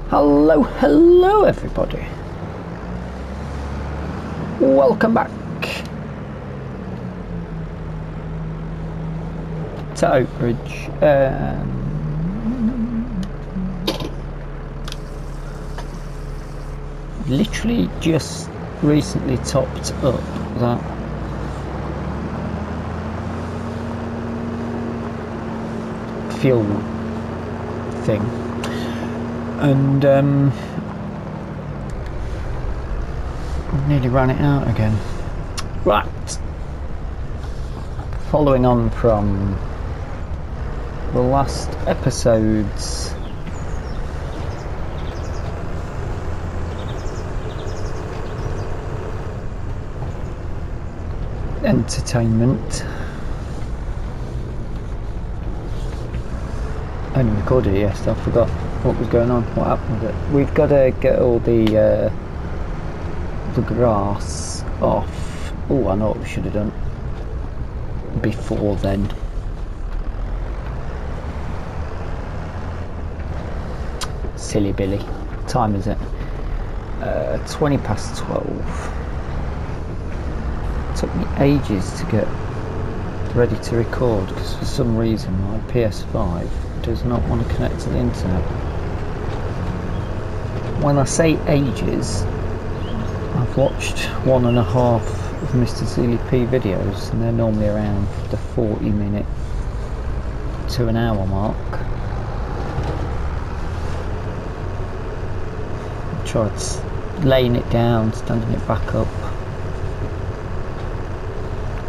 Hello everybody. Welcome back to Oakridge. Literally just recently topped up that fuel thing, and nearly ran it out again. Right, following on from the last episode's entertainment. I only recorded it yesterday, I forgot what was going on, what happened with it. We've got to get all the grass off. Oh, I know what we should have done before then. Silly Billy. What time is it? 20 past 12. It took me ages to get ready to record because for some reason my PS5 does not want to connect to the internet. When I say ages, I've watched 1.5 of Mr. ZLP videos and they're normally around the 40-minute to an hour mark. I tried laying it down, standing it back up,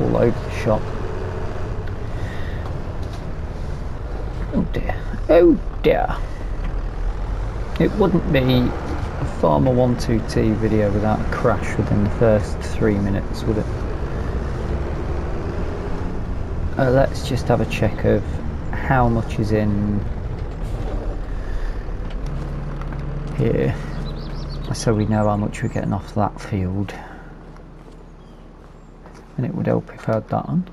all over the shop. Oh dear, oh dear. It wouldn't be a Farmer 12T video without a crash within the first 3 minutes, would it? Let's just have a check of how much is in here, so we know how much we're getting off that field. And it would help if I had that on.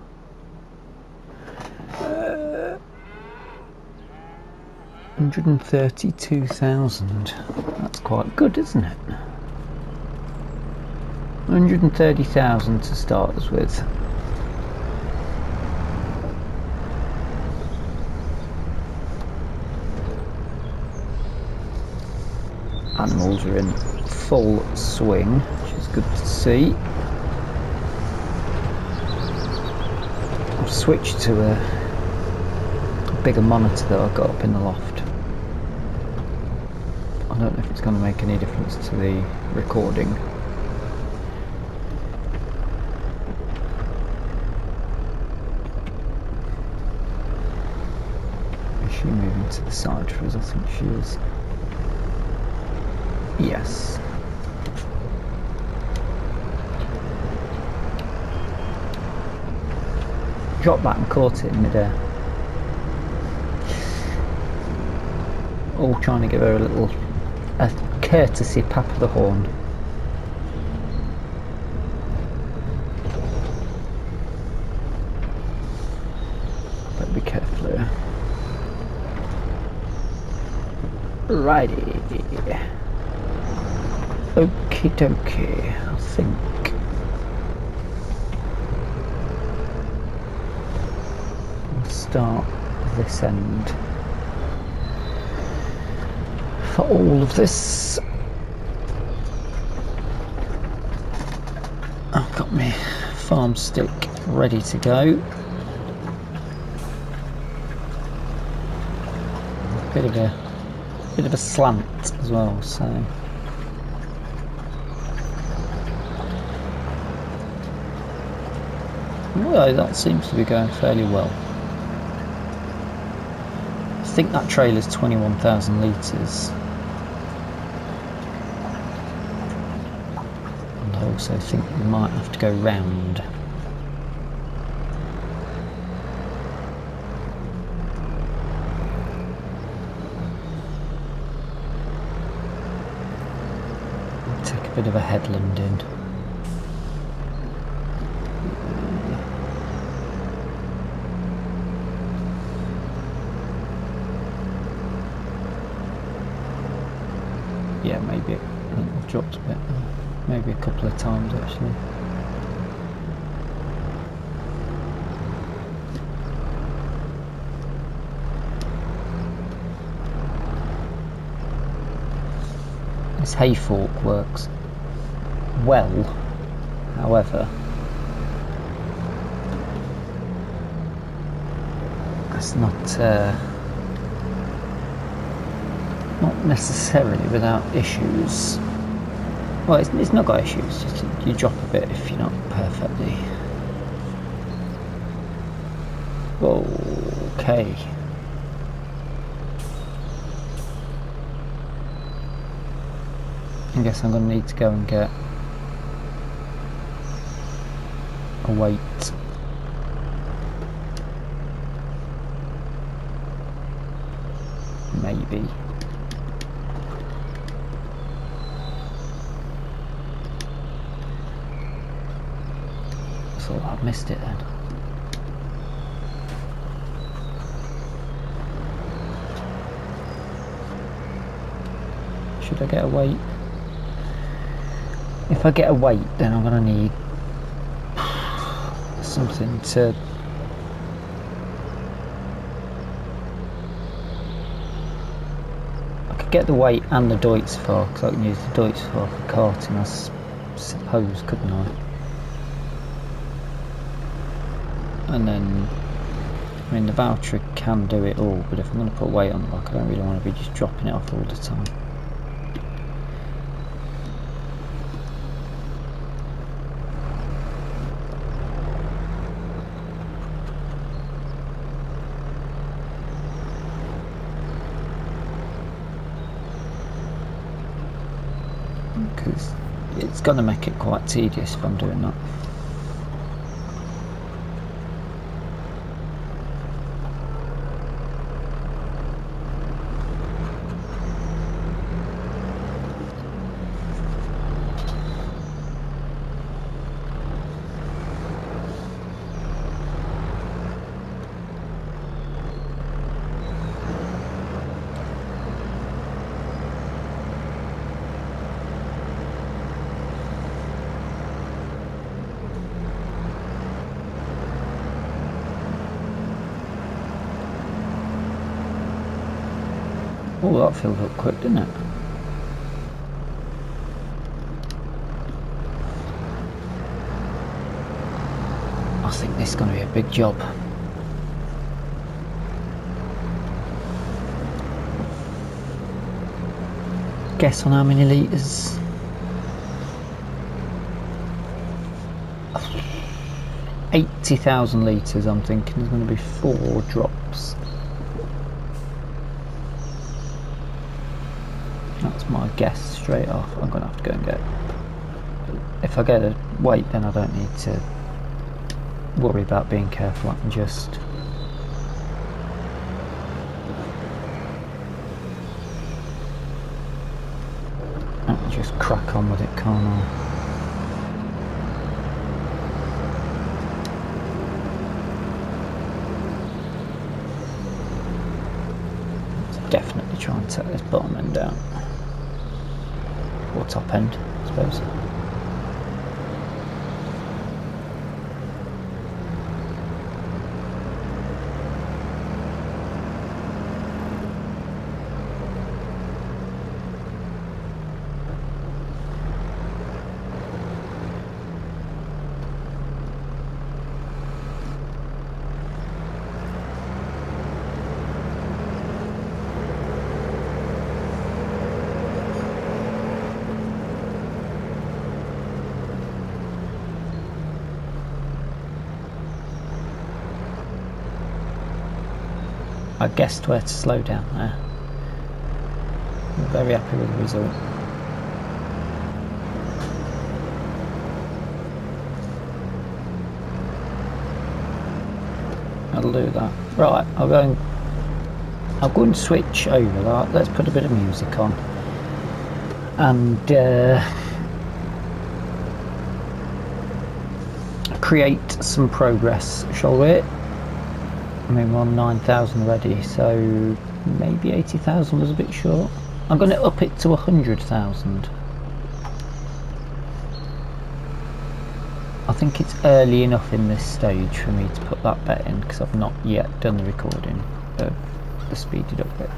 132,000. That's quite good, isn't it? 130,000 to start us with. Animals are in full swing, which is good to see. I've switched to a bigger monitor that I've got up in the loft. I don't know if it's going to make any difference to the recording. Is she moving to the side for us? I think she is. Yes. Dropped back and caught it in midair. All trying to give her a courtesy pap of the horn. Better be careful here. Righty. Okie dokie, I think. We'll start this end. For all of this, I've got my farm stick ready to go. Bit of a slant as well, so well, that seems to be going fairly well. I think that trailer's 21,000 litres. I also think we might have to go round. Take a bit of a headland in. Yeah, maybe I think I've dropped a bit. Maybe a couple of times actually. This hay fork works well, however, that's not necessarily without issues. Well, it's not got issues, just you drop a bit if you're not perfectly. Okay. I guess I'm going to need to go and get a weight. Maybe. I thought I'd missed it then. Should I get a weight? If I get a weight, then I'm going to need something to get the weight and the Deutz for, because I can use the Deutz for carting, I suppose, couldn't I? And then, I mean, the voucher can do it all, but if I'm going to put weight on, like, I don't really want to be just dropping it off all the time. Because it's going to make it quite tedious if I'm doing that. Oh, that filled up quick, didn't it? I think this is going to be a big job. Guess on how many litres? 80,000 litres, I'm thinking there's going to be 4 drops. That's my guess straight off. I'm going to have to go and get, if I get a weight, then I don't need to worry about being careful. I can just crack on with it, can't I? Let's definitely try and take this bottom end down. Or top end, I suppose. I guessed where to slow down there. I'm very happy with the result. I'll do that. Right, I'll go and switch over that. Let's put a bit of music on. And create some progress, shall we? I mean, we're on 9,000 already, so maybe 80,000 was a bit short. I'm going to up it to 100,000. I think it's early enough in this stage for me to put that bet in, because I've not yet done the recording of the speeded up bit.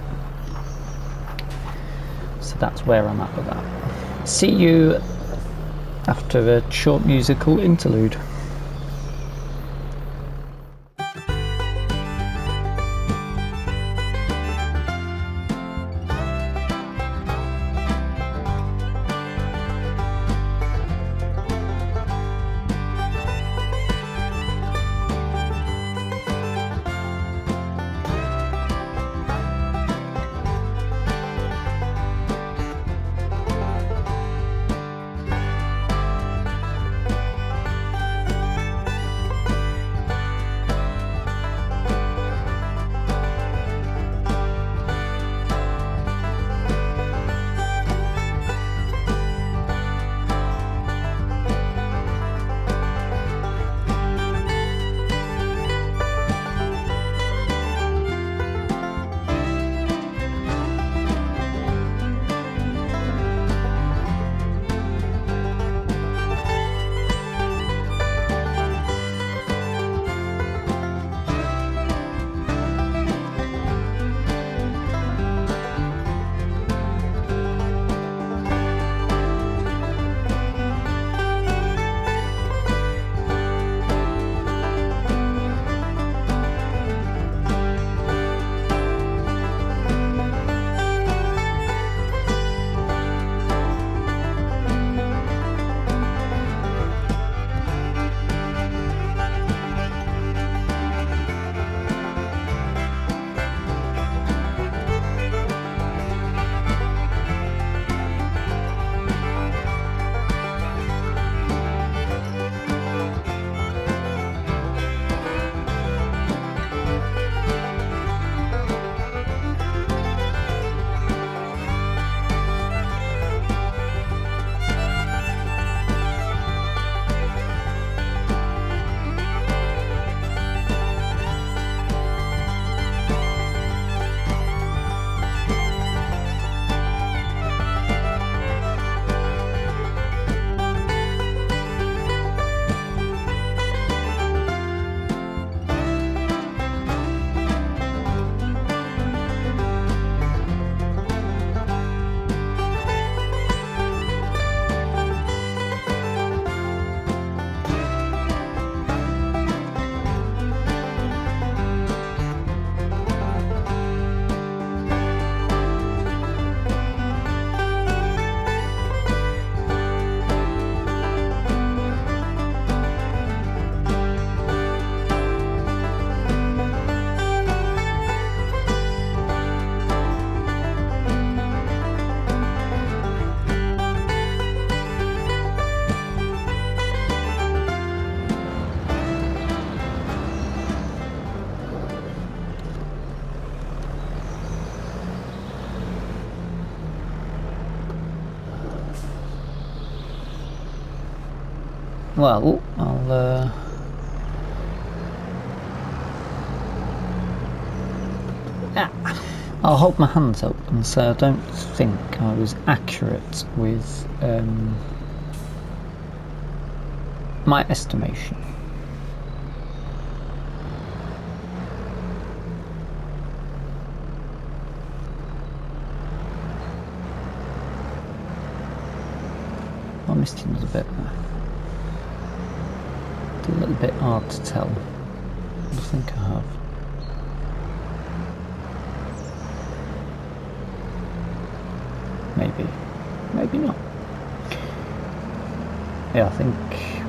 So that's where I'm at with that. See you after a short musical interlude. Well, I'll hold my hands up and say I don't think I was accurate with my estimation. I missed another bit there. It's a little bit hard to tell. I think I have. Maybe not. Yeah, I think,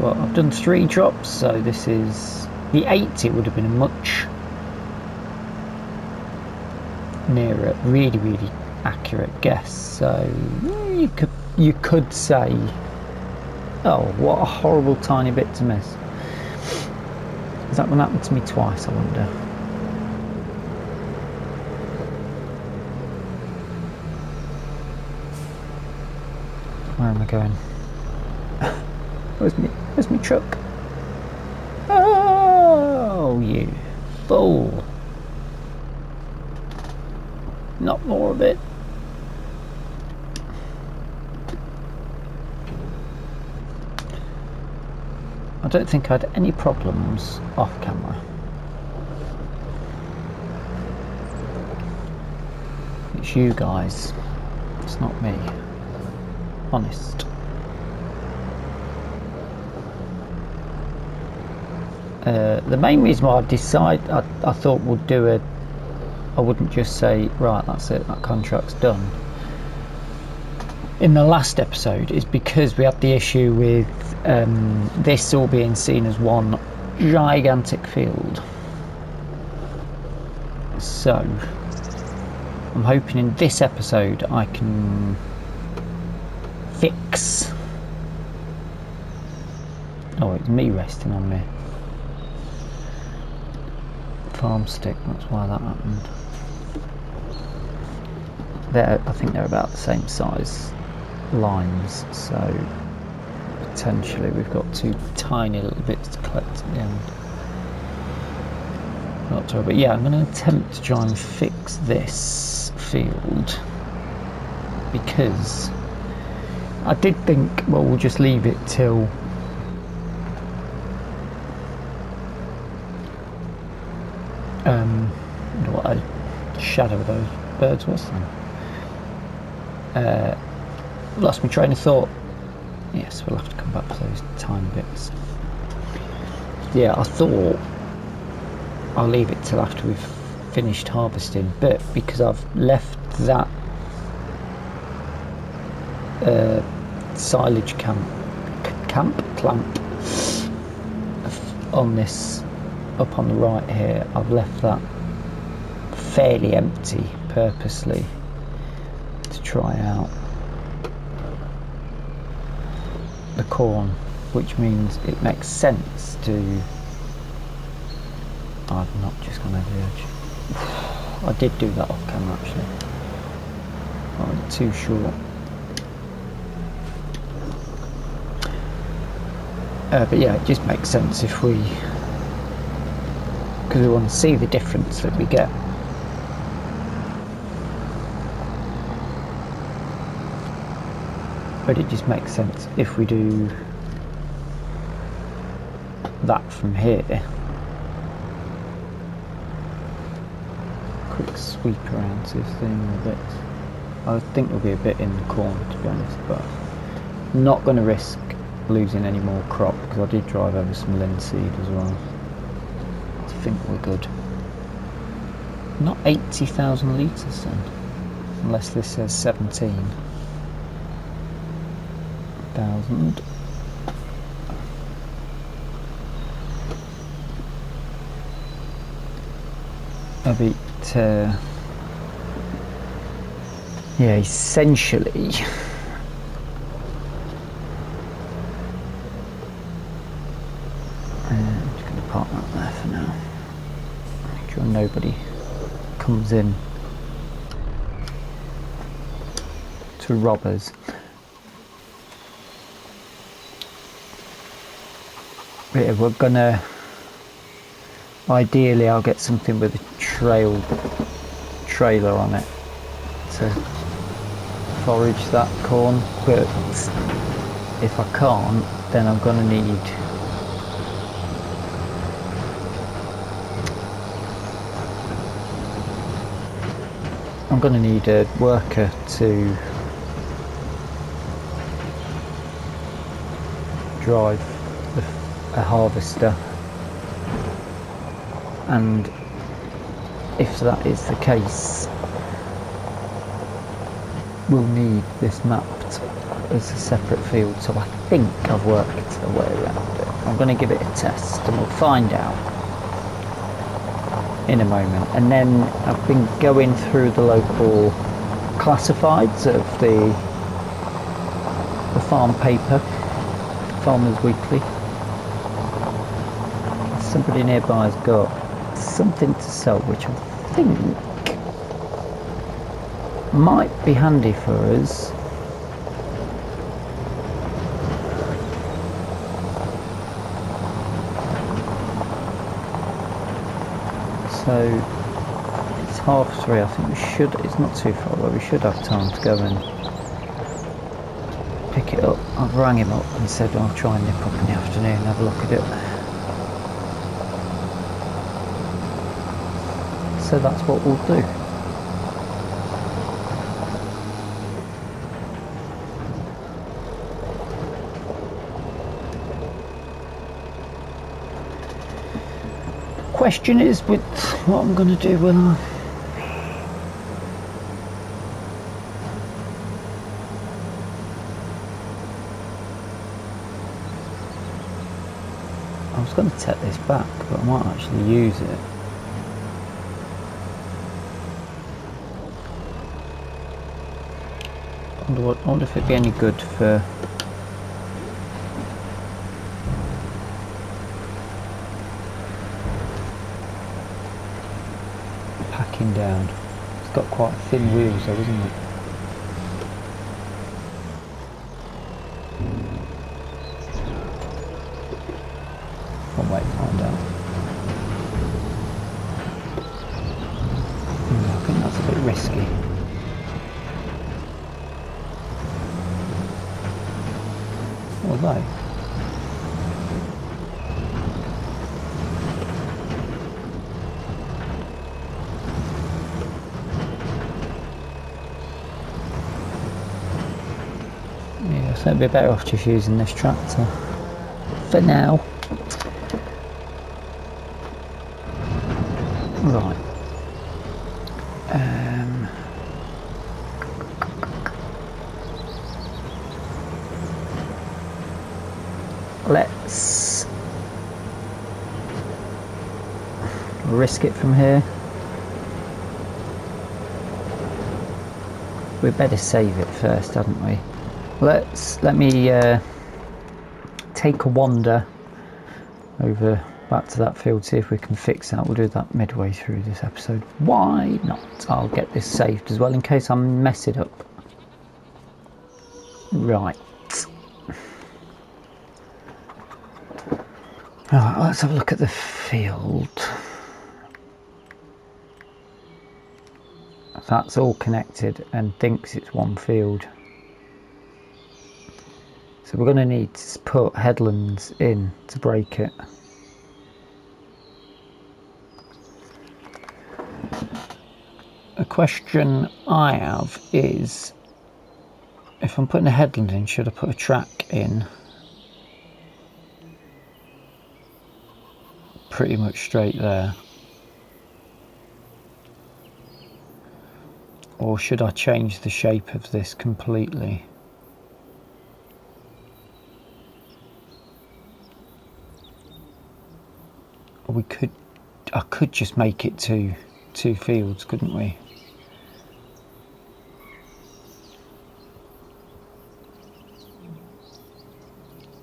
well, I've done 3 drops, so this is the 80 would have been a much nearer, really accurate guess. So you could say, oh, what a horrible tiny bit to miss. Is that going to happen to me twice, I wonder? Where am I going? Where's my truck? Oh, you fool. Not more of it. I don't think I had any problems off camera. It's you guys, it's not me. Honest. The main reason why I thought we'd do I wouldn't just say, right, that's it, that contract's done. In the last episode is because we had the issue with this all being seen as one gigantic field. So, I'm hoping in this episode I can fix... Oh, it's me resting on me. Farmstick, that's why that happened. I think they're about the same size lines, so potentially we've got two tiny little bits to collect at the end. Not sure, but yeah, I'm going to attempt to try and fix this field, because I did think, well, we'll just leave it till what a shadow of those birds was then. Lost my train of thought. Yes, we'll have to come back to those tiny bits. Yeah, I thought I'll leave it till after we've finished harvesting, but because I've left that silage clamp on this up on the right here, I've left that fairly empty purposely to try out the corn, which means it makes sense to... I'm not just going over the edge. I did do that off camera actually. I went too short. But yeah, it just makes sense if we... because we want to see the difference that we get. But it just makes sense if we do that from here. Quick sweep around to see a bit. I think there'll be a bit in the corn, to be honest, but I'm not going to risk losing any more crop because I did drive over some linseed as well. I think we're good. Not 80,000 litres then, unless this says 17,000. A bit, yeah, essentially. I'm just going to park that there for now. Make sure nobody comes in to rob us. Yeah, we're gonna... Ideally, I'll get something with a trailer on it to forage that corn, but if I can't, then I'm gonna need a worker to drive a harvester, and if that is the case, we'll need this mapped as a separate field. So I think I've worked a way around it. I'm going to give it a test and we'll find out in a moment. And then I've been going through the local classifieds of the farm paper, Farmers Weekly. Somebody nearby has got something to sell, which I think might be handy for us. So it's 3:30. I think we should, it's not too far away, we should have time to go and pick it up. I've rang him up and said I'll try and nip up in the afternoon and have a look at it. So that's what we'll do. Question is with what I'm going to do when I was going to take this back, but I might actually use it. I wonder if it'd be any good for packing down. It's got quite thin wheels though, isn't it? I'll wait to find out. I think that's a bit risky. Although yeah, so it'd be better off just using this tractor for now. Right. Let's risk it from here. We better save it first, hadn't we? Let me take a wander over back to that field, see if we can fix that. We'll do that midway through this episode. Why not? I'll get this saved as well in case I mess it up. Right. Right, let's have a look at the field. That's all connected and thinks it's one field. So we're going to need to put headlands in to break it. A question I have is, if I'm putting a headland in, should I put a track in pretty much straight there? Or should I change the shape of this completely? Or I could just make it two fields, couldn't we?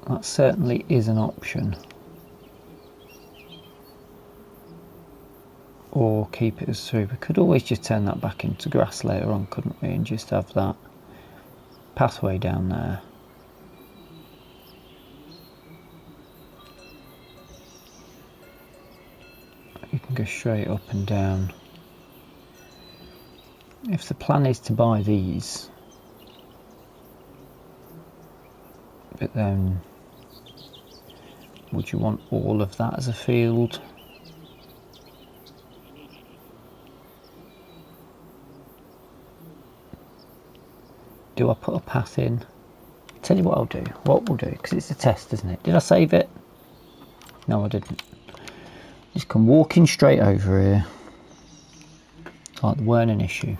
That certainly is an option. Or keep it as through. We could always just turn that back into grass later on, couldn't we? And just have that pathway down there. You can go straight up and down. If the plan is to buy these, but then would you want all of that as a field? Do I put a path in? Tell you what I'll do. What we'll do, because it's a test, isn't it? Did I save it? No, I didn't. Just come walking straight over here. Like there weren't an issue.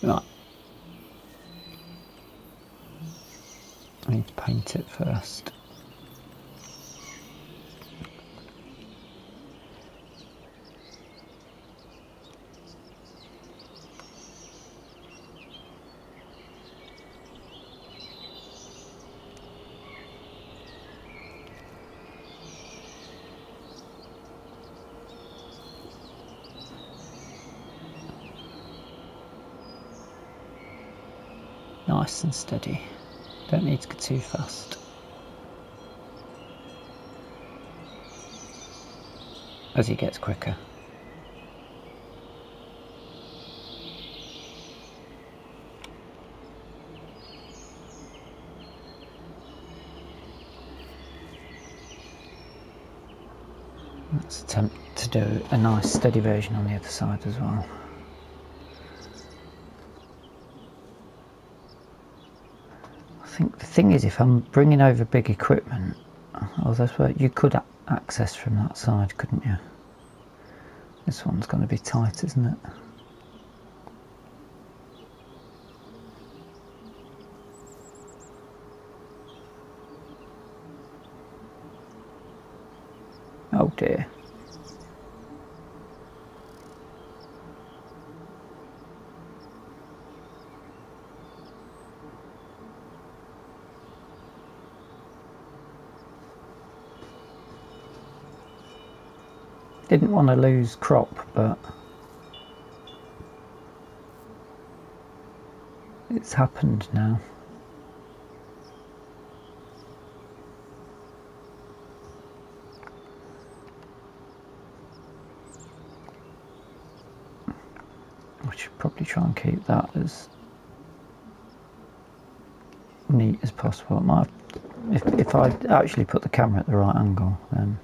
Right. I need to paint it first. Nice and steady. Don't need to go too fast. As he gets quicker. Let's attempt to do a nice steady version on the other side as well. I think the thing is, if I'm bringing over big equipment, oh, that's where you could access from that side, couldn't you? This one's going to be tight, isn't it? Oh dear. Didn't want to lose crop, but it's happened now. I should probably try and keep that as neat as possible. It might have, if I actually put the camera at the right angle, then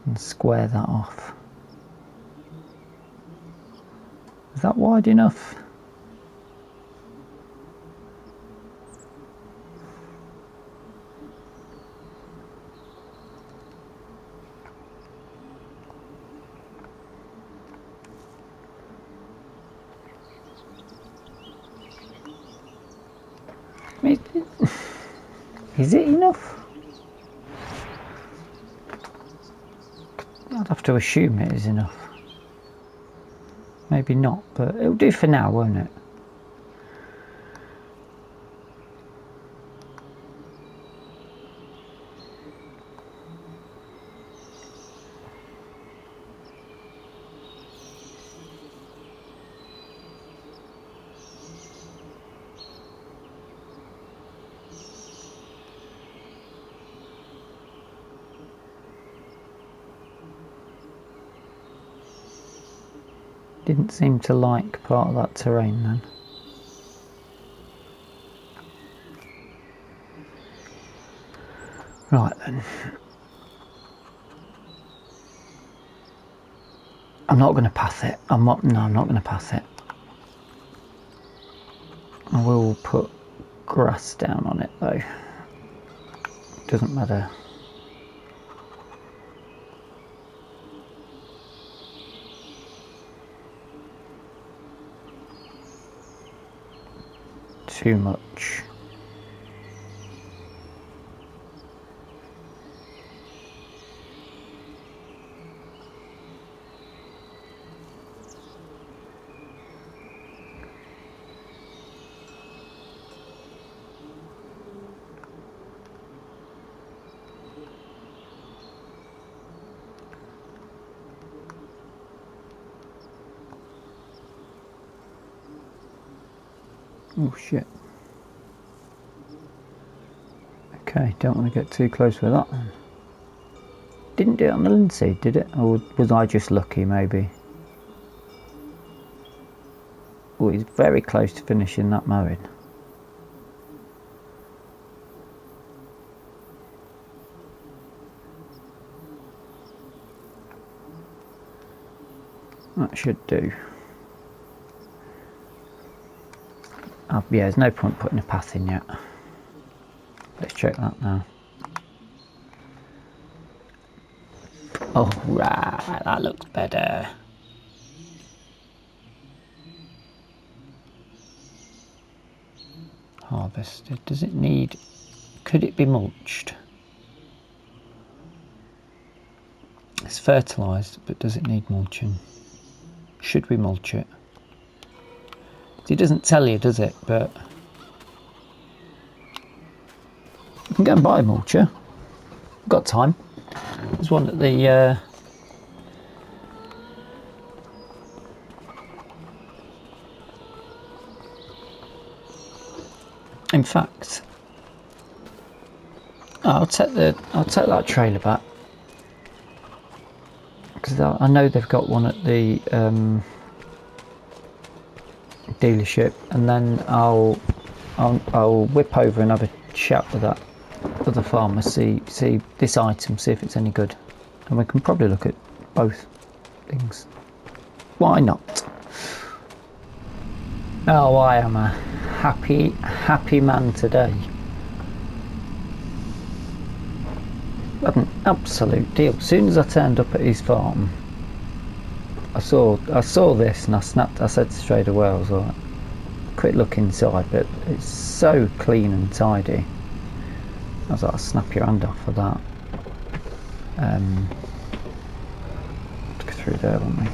and square that off. Is that wide enough? Is it enough? I'd have to assume it is enough. Maybe not, but it'll do for now, won't it? Didn't seem to like part of that terrain then. Right then. I'm not going to path it. No, I'm not going to path it. I will put grass down on it though. Doesn't matter. Too much. Oh shit. Okay, don't want to get too close with that one. Didn't do it on the linseed, did it? Or was I just lucky, maybe? Oh, he's very close to finishing that mowing. That should do. Oh, yeah, there's no point putting a path in yet. Let's check that now. Oh, right, that looks better. Harvested. Does it need... Could it be mulched? It's fertilised, but does it need mulching? Should we mulch it? It doesn't tell you, does it? But you can go and buy a mulcher. Got time. There's one at the in fact, I'll take that trailer back because I know they've got one at the dealership, and then I'll whip over and have a chat with that other farmer, see this item, see if it's any good, and we can probably look at both things. Why not? Oh, I am a happy man today. What an absolute deal. As soon as I turned up at his farm, I saw this and I said straight away, I was like, quick look inside, but it's so clean and tidy. I was like, I'll snap your hand off for that. Go through there, won't we?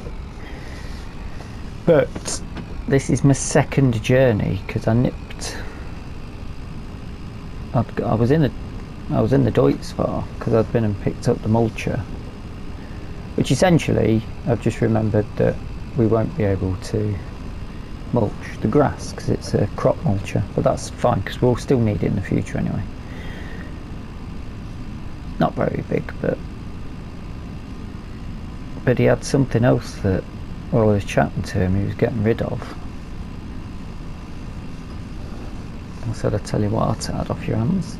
But this is my second journey because I nipped. I was in the Deutz because I'd been and picked up the mulcher, which essentially I've just remembered that we won't be able to mulch the grass because it's a crop mulcher, but that's fine because we'll still need it in the future anyway. Not very big, but he had something else that while I was chatting to him he was getting rid of. I said, I tell you what, I'll take that off your hands.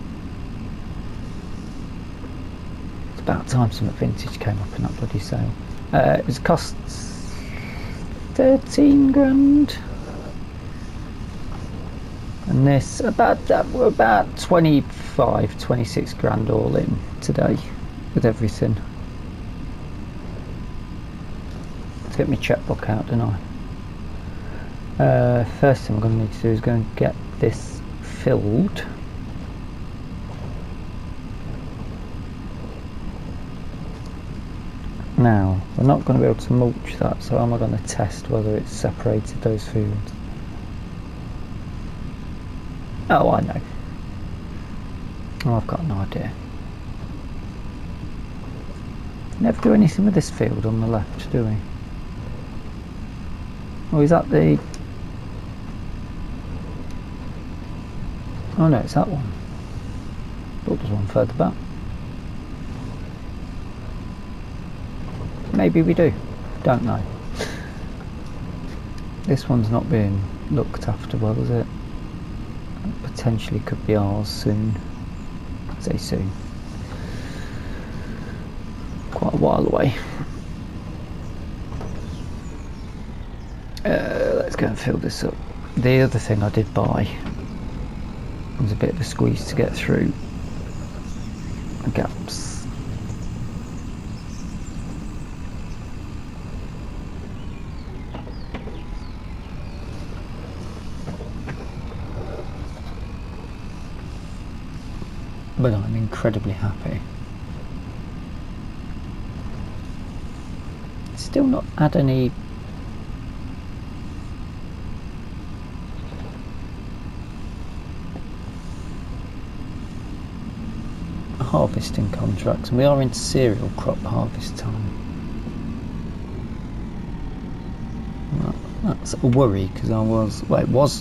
It's about time something vintage came up in that bloody sale. It was cost 13 grand. And this, we're about 25, 26 grand all in today with everything. Let's get my checkbook out, don't I? First thing I'm going to need to do is go and get this filled. Now, we're not going to be able to mulch that, so how am I going to test whether it's separated those fields? Oh, I know. Oh, I've got an idea. Never do anything with this field on the left, do we? Oh, is that the... Oh no, it's that one. Thought there's one further back. Maybe we do. Don't know. This one's not being looked after well, is it? Potentially could be ours soon. I'd say soon. Quite a while away. Let's go and fill this up. The other thing I did buy was a bit of a squeeze to get through the gaps. But I'm incredibly happy. Still not had any harvesting contracts, and we are into cereal crop harvest time. That's a worry because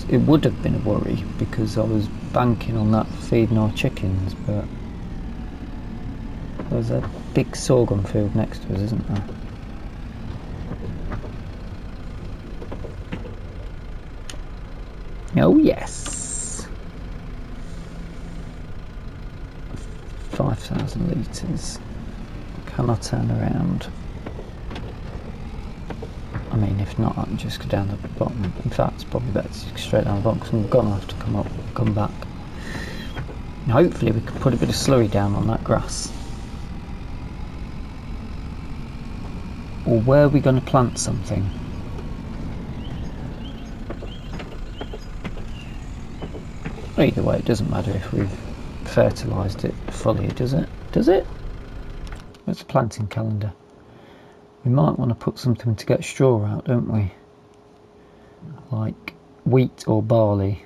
it would have been a worry because I was banking on that for feeding our chickens, but there's a big sorghum field next to us, isn't there? Oh yes, 5,000 litres. Can I turn around? I mean, if not, I can just go down the bottom. In fact, it's probably better to go straight down the bottom because I'm gonna have to come up, come back. And hopefully, we can put a bit of slurry down on that grass. Or where are we going to plant something? Either way, it doesn't matter if we've fertilised it fully, does it? Does it? Where's the planting calendar? We might want to put something to get straw out, don't we? Like wheat or barley.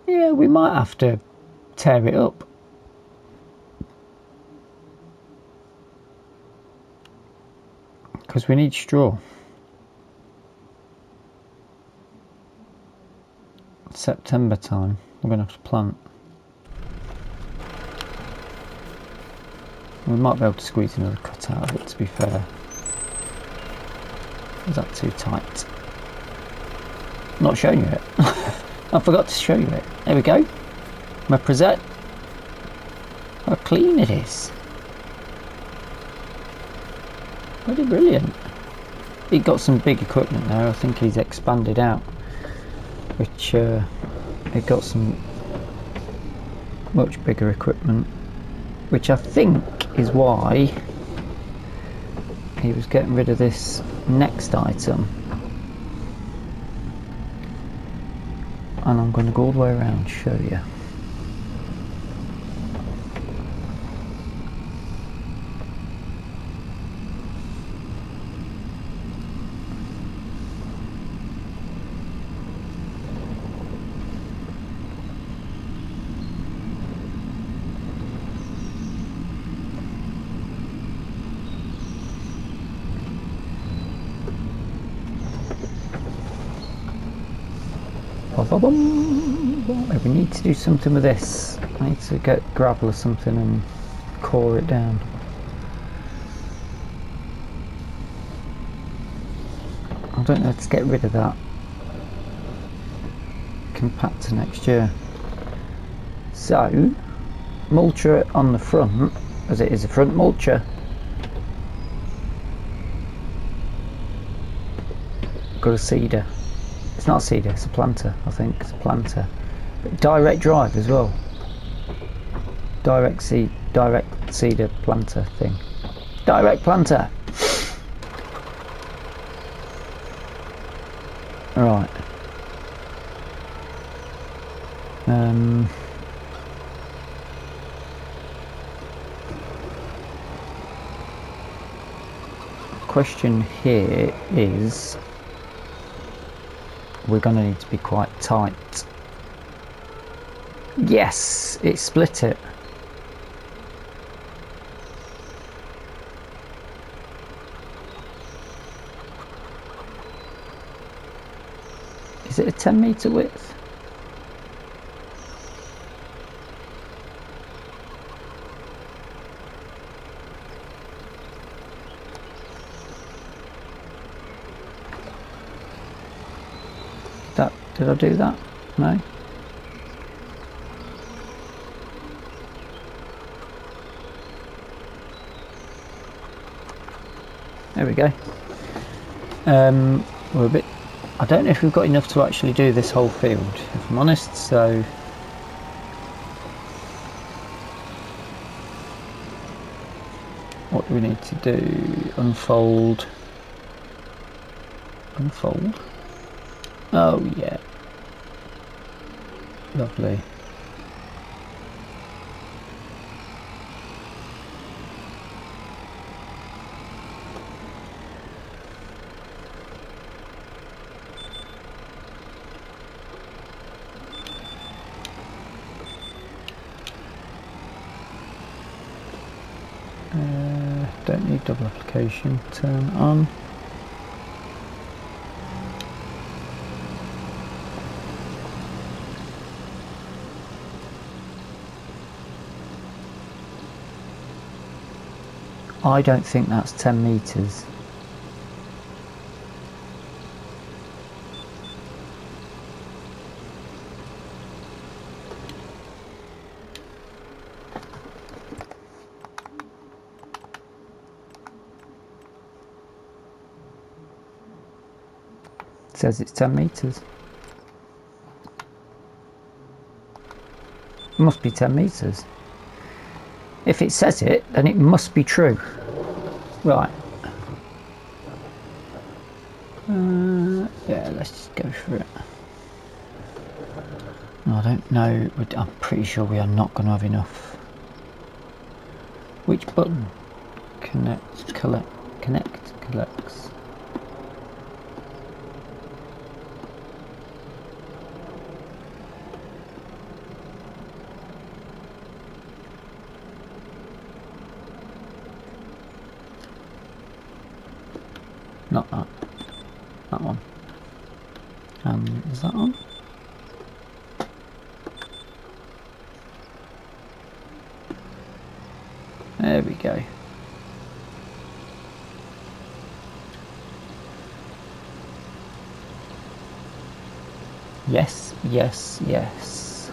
Yeah, we might have to tear it up. Because we need straw. September time, we're going to have to plant. We might be able to squeeze another cut out of it, to be fair. Is that too tight? Not showing you it. I forgot to show you it. There we go. My preset. How clean it is. Bloody brilliant. He got some big equipment there. I think he's expanded out, which he got some much bigger equipment, which I think is why he was getting rid of this next item. And I'm going to go all the way around and show you. We need to do something with this. I need to get gravel or something and core it down. I don't know how to get rid of that compactor next year. So, mulcher on the front, as it is a front mulcher. Got a seeder. It's not a seeder, it's a planter, I think. It's a planter. But direct drive as well. Direct seeder planter thing. Direct planter! Right. Question here is, we're going to need to be quite tight. Yes, it split it. Is it a 10-metre width? Did I do that? No? There we go. We're a bit... I don't know if we've got enough to actually do this whole field, if I'm honest, so... What do we need to do? Unfold. Unfold. Oh yeah. Lovely. Don't need double application. Turn on. I don't think that's 10 metres. It says it's 10 metres. It must be 10 metres. If it says it, then it must be true. Right. Yeah, let's just go for it. I don't know. I'm pretty sure we are not going to have enough. Which button? Connect, collect, connect, collects. Not that. That one. Is that on? There we go. Yes, yes, yes.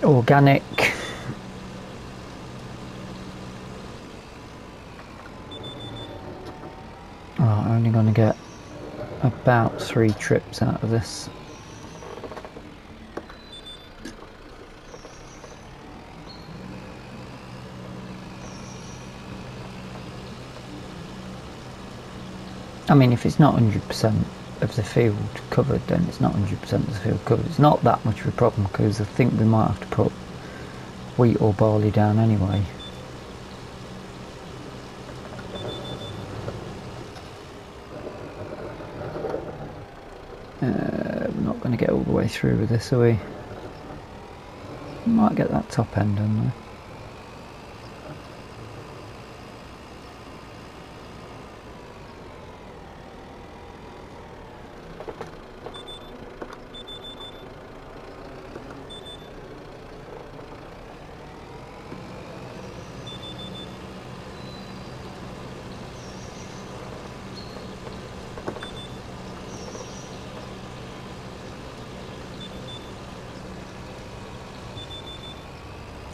Organic. Right, I'm only going to get about 3 trips out of this. I mean, if it's not 100% of the field covered, then it's not 100% of the field covered. It's not that much of a problem, because I think we might have to put wheat or barley down anyway. We're not going to get all the way through with this, are we? Might get that top end done though.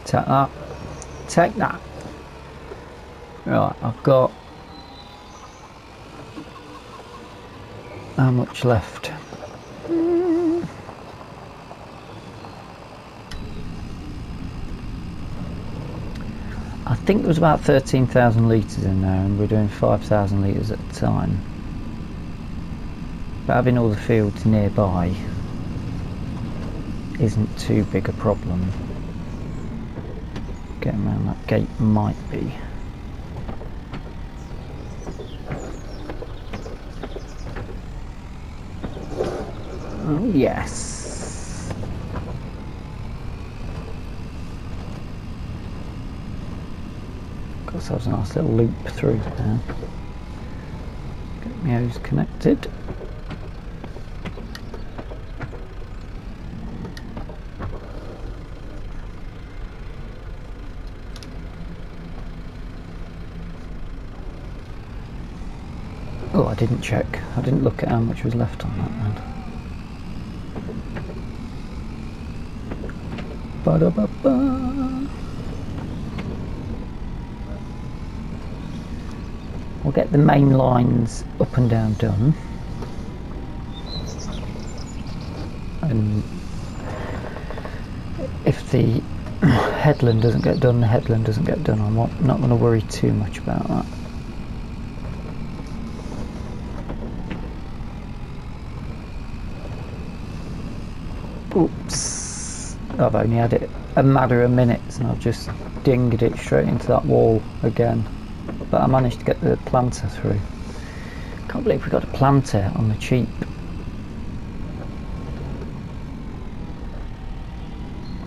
Take that. Take that. Right, I've got... how much left? I think there was about 13,000 litres in there, and we're doing 5,000 litres at a time. But having all the fields nearby isn't too big a problem. Getting around that gate might be. Oh, yes. Got ourselves a nice little loop through there. Get my hose connected. Oh, I didn't check. I didn't look at how much was left on that then. Ba-da-ba-ba. We'll get the main lines up and down done. And if the headland doesn't get done, the headland doesn't get done. I'm not going to worry too much about that. Oops, I've only had it a matter of minutes and I've just dinged it straight into that wall again. But I managed to get the planter through. Can't believe we got a planter on the cheap.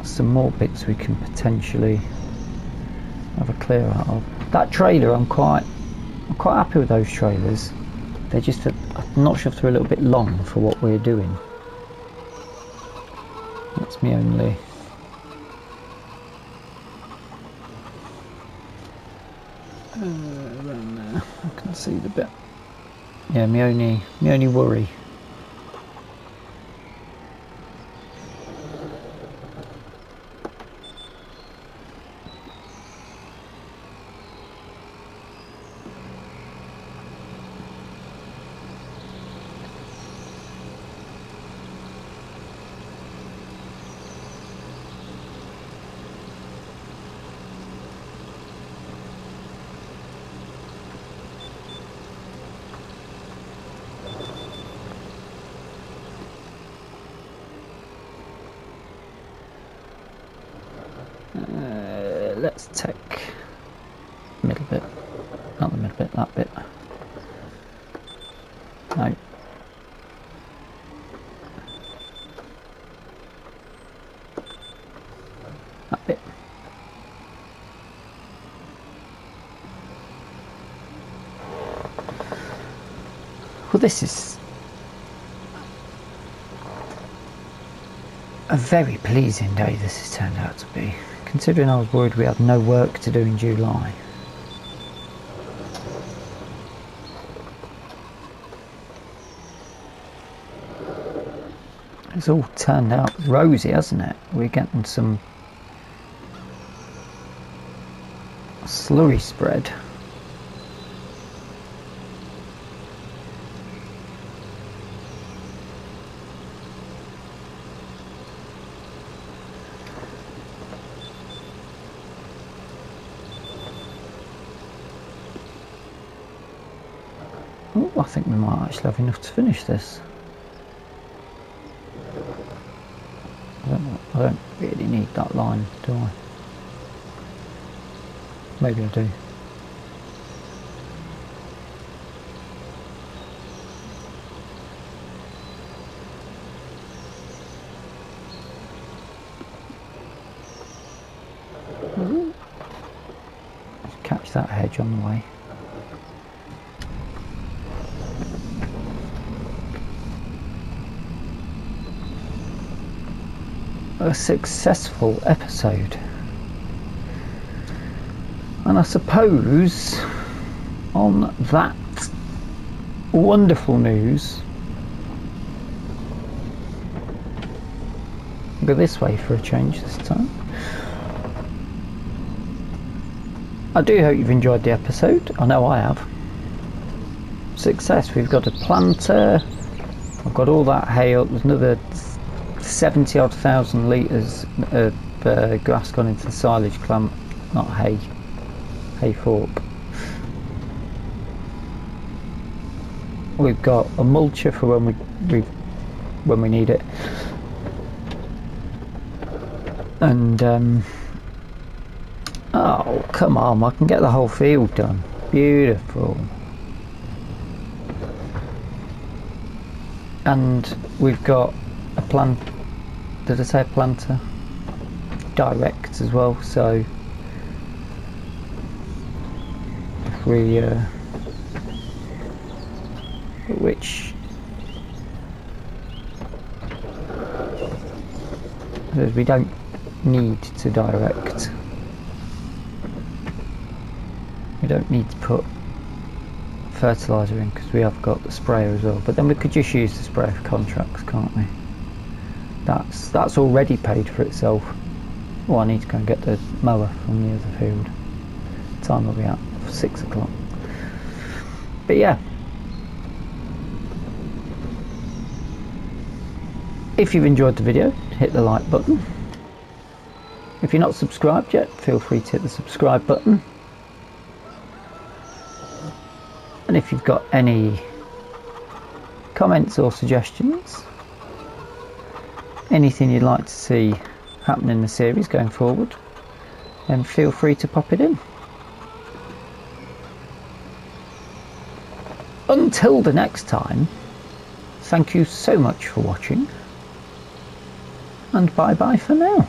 Some more bits we can potentially have a clear out of. That trailer, I'm quite happy with those trailers. They're just, I'm not sure if they're a little bit long for what we're doing. That's me only. Around there, I can see the bit. Yeah, me only worry. Let's take middle bit, not the middle bit, that bit. No. That bit. Well, this is a very pleasing day this has turned out to be, considering I was worried we had no work to do in July. It's all turned out rosy, hasn't it? We're getting some slurry spread. Oh, I think we might actually have enough to finish this. I don't really need that line, do I? Maybe I do. Catch that hedge on the way. A successful episode, and I suppose on that wonderful news, go this way for a change this time. I do hope you've enjoyed the episode. I know I have. Success. We've got a planter, I've got all that hay up, there's another 70 odd thousand litres of grass gone into the silage clamp, not hay fork. We've got a mulcher for when we need it, and oh come on, I can get the whole field done. Beautiful. And we've got a plant. Did I say planter? Direct as well, so if we which we don't need to direct, we don't need to put fertiliser in because we have got the sprayer as well, but then we could just use the sprayer for contracts, can't we? That's already paid for itself. Oh, I need to go and get the mower from the other field. Time will be out for 6 o'clock. But yeah, if you've enjoyed the video, hit the like button. If you're not subscribed yet, feel free to hit the subscribe button. And if you've got any comments or suggestions, anything you'd like to see happen in the series going forward, then feel free to pop it in. Until the next time, thank you so much for watching, and bye bye for now.